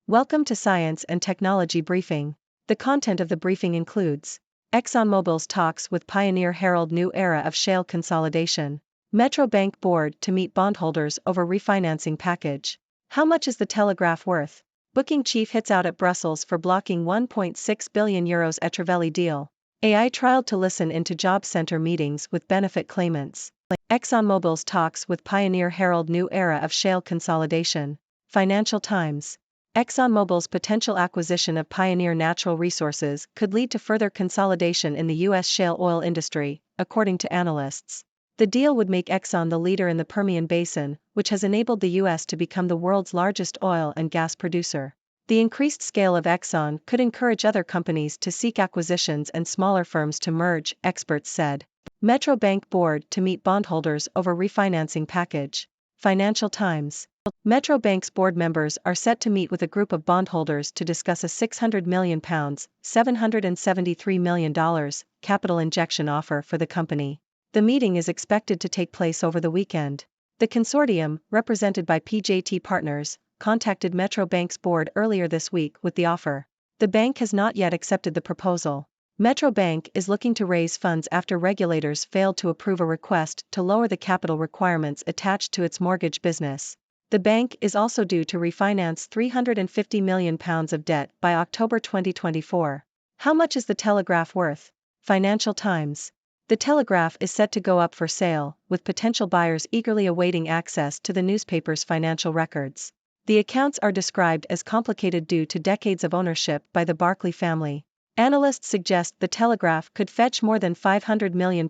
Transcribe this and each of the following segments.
Welcome to Science and Technology Briefing. The content of the briefing includes ExxonMobil's talks with Pioneer herald new era of shale consolidation. Metro Bank board to meet bondholders over refinancing package. How much is the Telegraph worth? Booking chief hits out at Brussels for blocking €1.6 billion Etravelli deal. AI trialed to listen into job center meetings with benefit claimants. ExxonMobil's talks with Pioneer herald new era of shale consolidation. Financial Times. ExxonMobil's potential acquisition of Pioneer Natural Resources could lead to further consolidation in the U.S. shale oil industry, according to analysts. The deal would make Exxon the leader in the Permian Basin, which has enabled the U.S. to become the world's largest oil and gas producer. The increased scale of Exxon could encourage other companies to seek acquisitions and smaller firms to merge, experts said. Metro Bank board to meet bondholders over refinancing package. Financial Times. Metro Bank's board members are set to meet with a group of bondholders to discuss a £600 million, $773 million, capital injection offer for the company. The meeting is expected to take place over the weekend. The consortium, represented by PJT Partners, contacted Metro Bank's board earlier this week with the offer. The bank has not yet accepted the proposal. Metro Bank is looking to raise funds after regulators failed to approve a request to lower the capital requirements attached to its mortgage business. The bank is also due to refinance £350 million of debt by October 2024. How much is the Telegraph worth? Financial Times. The Telegraph is set to go up for sale, with potential buyers eagerly awaiting access to the newspaper's financial records. The accounts are described as complicated due to decades of ownership by the Barclay family. Analysts suggest the Telegraph could fetch more than £500 million,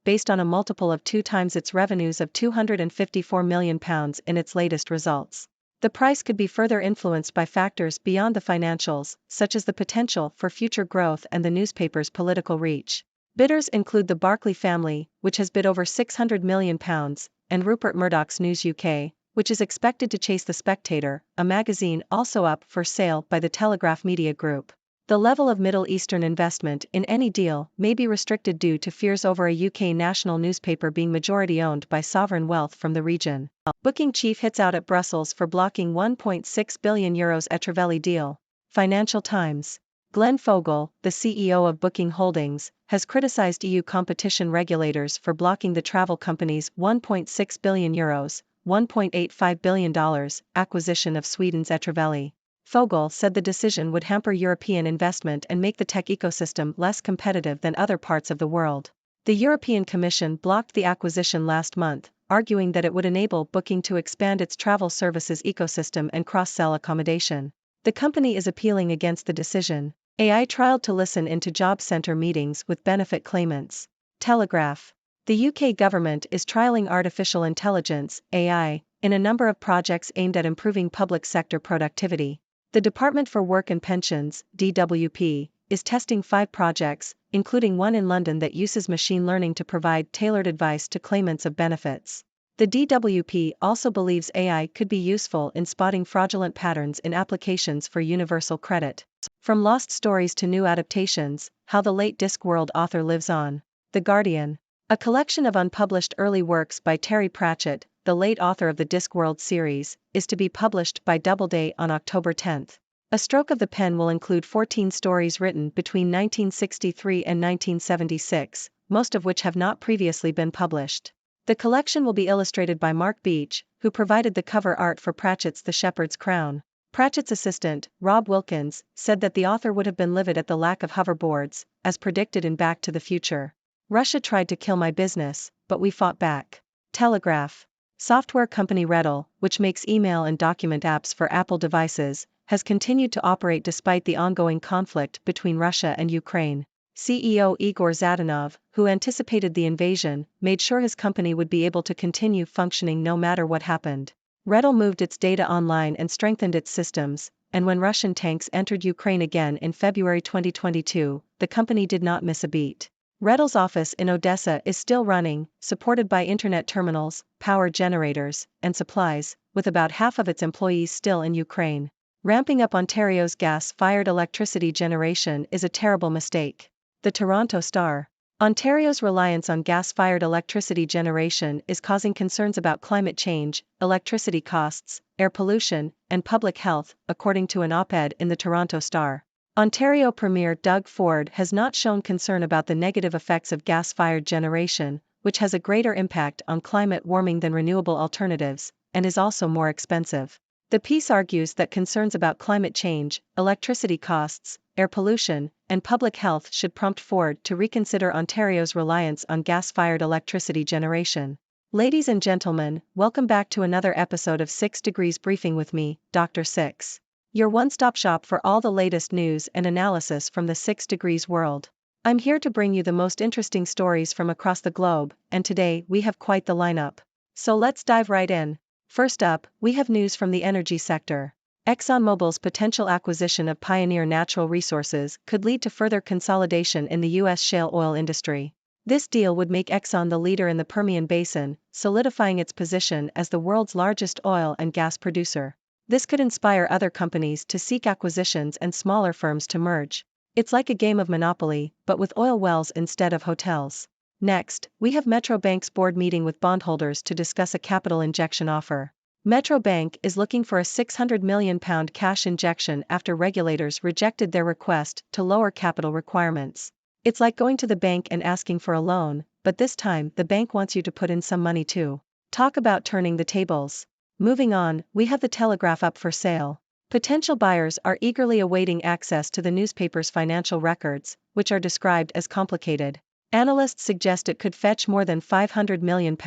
based on a multiple of 2 times its revenues of £254 million in its latest results. The price could be further influenced by factors beyond the financials, such as the potential for future growth and the newspaper's political reach. Bidders include the Barclay family, which has bid over £600 million, and Rupert Murdoch's News UK, which is expected to chase The Spectator, a magazine also up for sale by the Telegraph Media Group. The level of Middle Eastern investment in any deal may be restricted due to fears over a UK national newspaper being majority-owned by sovereign wealth from the region. Booking chief hits out at Brussels for blocking €1.6 billion Etravelli deal. Financial Times. Glenn Fogel, the CEO of Booking Holdings, has criticized EU competition regulators for blocking the travel company's €1.6 billion, $1.85 billion, acquisition of Sweden's Etravelli. Fogel said the decision would hamper European investment and make the tech ecosystem less competitive than other parts of the world. The European Commission blocked the acquisition last month, arguing that it would enable Booking to expand its travel services ecosystem and cross-sell accommodation. The company is appealing against the decision. AI trialed to listen into job center meetings with benefit claimants. Telegraph. The UK government is trialling artificial intelligence, AI, in a number of projects aimed at improving public sector productivity. The Department for Work and Pensions, DWP, is testing 5 projects, including one in London that uses machine learning to provide tailored advice to claimants of benefits. The DWP also believes AI could be useful in spotting fraudulent patterns in applications for universal credit. From lost stories to new adaptations, how the late Discworld author lives on. The Guardian. A collection of unpublished early works by Terry Pratchett, the late author of the Discworld series, is to be published by Doubleday on October 10. A stroke of the pen will include 14 stories written between 1963 and 1976, most of which have not previously been published. The collection will be illustrated by Mark Beach, who provided the cover art for Pratchett's The Shepherd's Crown. Pratchett's assistant, Rob Wilkins, said that the author would have been livid at the lack of hoverboards, as predicted in Back to the Future. Russia tried to kill my business, but we fought back. Telegraph. Software company Redl, which makes email and document apps for Apple devices, has continued to operate despite the ongoing conflict between Russia and Ukraine. CEO Igor Zadanov, who anticipated the invasion, made sure his company would be able to continue functioning no matter what happened. Redl moved its data online and strengthened its systems, and when Russian tanks entered Ukraine again in February 2022, the company did not miss a beat. Redl's office in Odessa is still running, supported by internet terminals, power generators, and supplies, with about half of its employees still in Ukraine. Ramping up Ontario's gas-fired electricity generation is a terrible mistake. The Toronto Star. Ontario's reliance on gas-fired electricity generation is causing concerns about climate change, electricity costs, air pollution, and public health, according to an op-ed in the Toronto Star. Ontario Premier Doug Ford has not shown concern about the negative effects of gas-fired generation, which has a greater impact on climate warming than renewable alternatives, and is also more expensive. The piece argues that concerns about climate change, electricity costs, air pollution, and public health should prompt Ford to reconsider Ontario's reliance on gas-fired electricity generation. Ladies and gentlemen, welcome back to another episode of 6 Degrees Briefing with me, Dr. Six. Your one-stop shop for all the latest news and analysis from the 6 Degrees world. I'm here to bring you the most interesting stories from across the globe, and today we have quite the lineup. So let's dive right in. First up, we have news from the energy sector. ExxonMobil's potential acquisition of Pioneer Natural Resources could lead to further consolidation in the U.S. shale oil industry. This deal would make Exxon the leader in the Permian Basin, solidifying its position as the world's largest oil and gas producer. This could inspire other companies to seek acquisitions and smaller firms to merge. It's like a game of Monopoly, but with oil wells instead of hotels. Next, we have Metro Bank's board meeting with bondholders to discuss a capital injection offer. Metro Bank is looking for a £600 million cash injection after regulators rejected their request to lower capital requirements. It's like going to the bank and asking for a loan, but this time the bank wants you to put in some money too. Talk about turning the tables. Moving on, we have the Telegraph up for sale. Potential buyers are eagerly awaiting access to the newspaper's financial records, which are described as complicated. Analysts suggest it could fetch more than £500 million,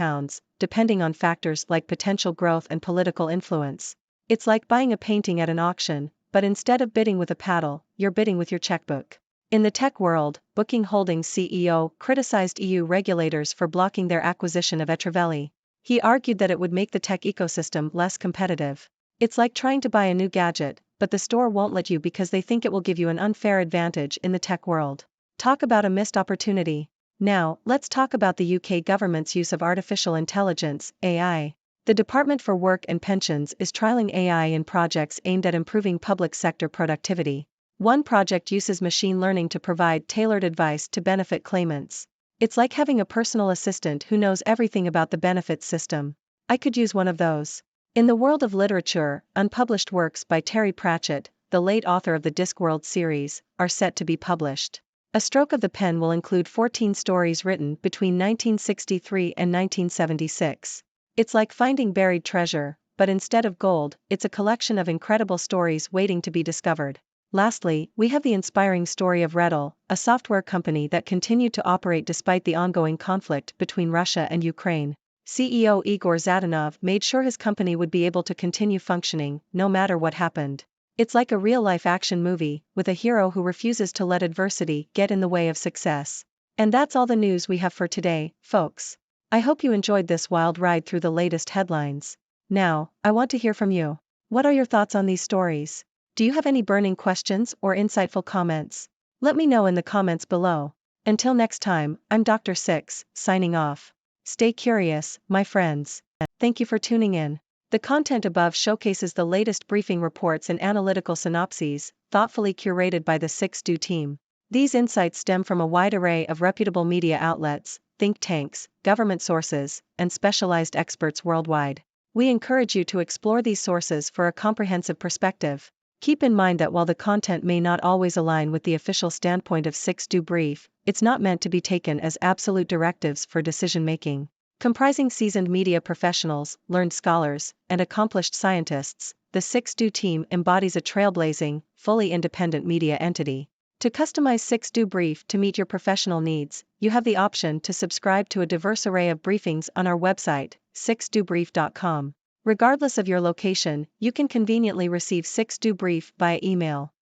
depending on factors like potential growth and political influence. It's like buying a painting at an auction, but instead of bidding with a paddle, you're bidding with your checkbook. In the tech world, Booking Holdings CEO criticized EU regulators for blocking their acquisition of Etravelli. He argued that it would make the tech ecosystem less competitive. It's like trying to buy a new gadget, but the store won't let you because they think it will give you an unfair advantage in the tech world. Talk about a missed opportunity. Now, let's talk about the UK government's use of artificial intelligence, AI. The Department for Work and Pensions is trialling AI in projects aimed at improving public sector productivity. One project uses machine learning to provide tailored advice to benefit claimants. It's like having a personal assistant who knows everything about the benefits system. I could use one of those. In the world of literature, unpublished works by Terry Pratchett, the late author of the Discworld series, are set to be published. A stroke of the pen will include 14 stories written between 1963 and 1976. It's like finding buried treasure, but instead of gold, it's a collection of incredible stories waiting to be discovered. Lastly, we have the inspiring story of Redl, a software company that continued to operate despite the ongoing conflict between Russia and Ukraine. CEO Igor Zadanov made sure his company would be able to continue functioning, no matter what happened. It's like a real-life action movie, with a hero who refuses to let adversity get in the way of success. And that's all the news we have for today, folks. I hope you enjoyed this wild ride through the latest headlines. Now, I want to hear from you. What are your thoughts on these stories? Do you have any burning questions or insightful comments? Let me know in the comments below. Until next time, I'm Dr. Six, signing off. Stay curious, my friends. Thank you for tuning in. The content above showcases the latest briefing reports and analytical synopses, thoughtfully curated by the 6Do team. These insights stem from a wide array of reputable media outlets, think tanks, government sources, and specialized experts worldwide. We encourage you to explore these sources for a comprehensive perspective. Keep in mind that while the content may not always align with the official standpoint of 6Do Brief, it's not meant to be taken as absolute directives for decision-making. Comprising seasoned media professionals, learned scholars, and accomplished scientists, the 6Do team embodies a trailblazing, fully independent media entity. To customize 6Do Brief to meet your professional needs, you have the option to subscribe to a diverse array of briefings on our website, 6dobrief.com. Regardless of your location, you can conveniently receive 6Do Brief via email.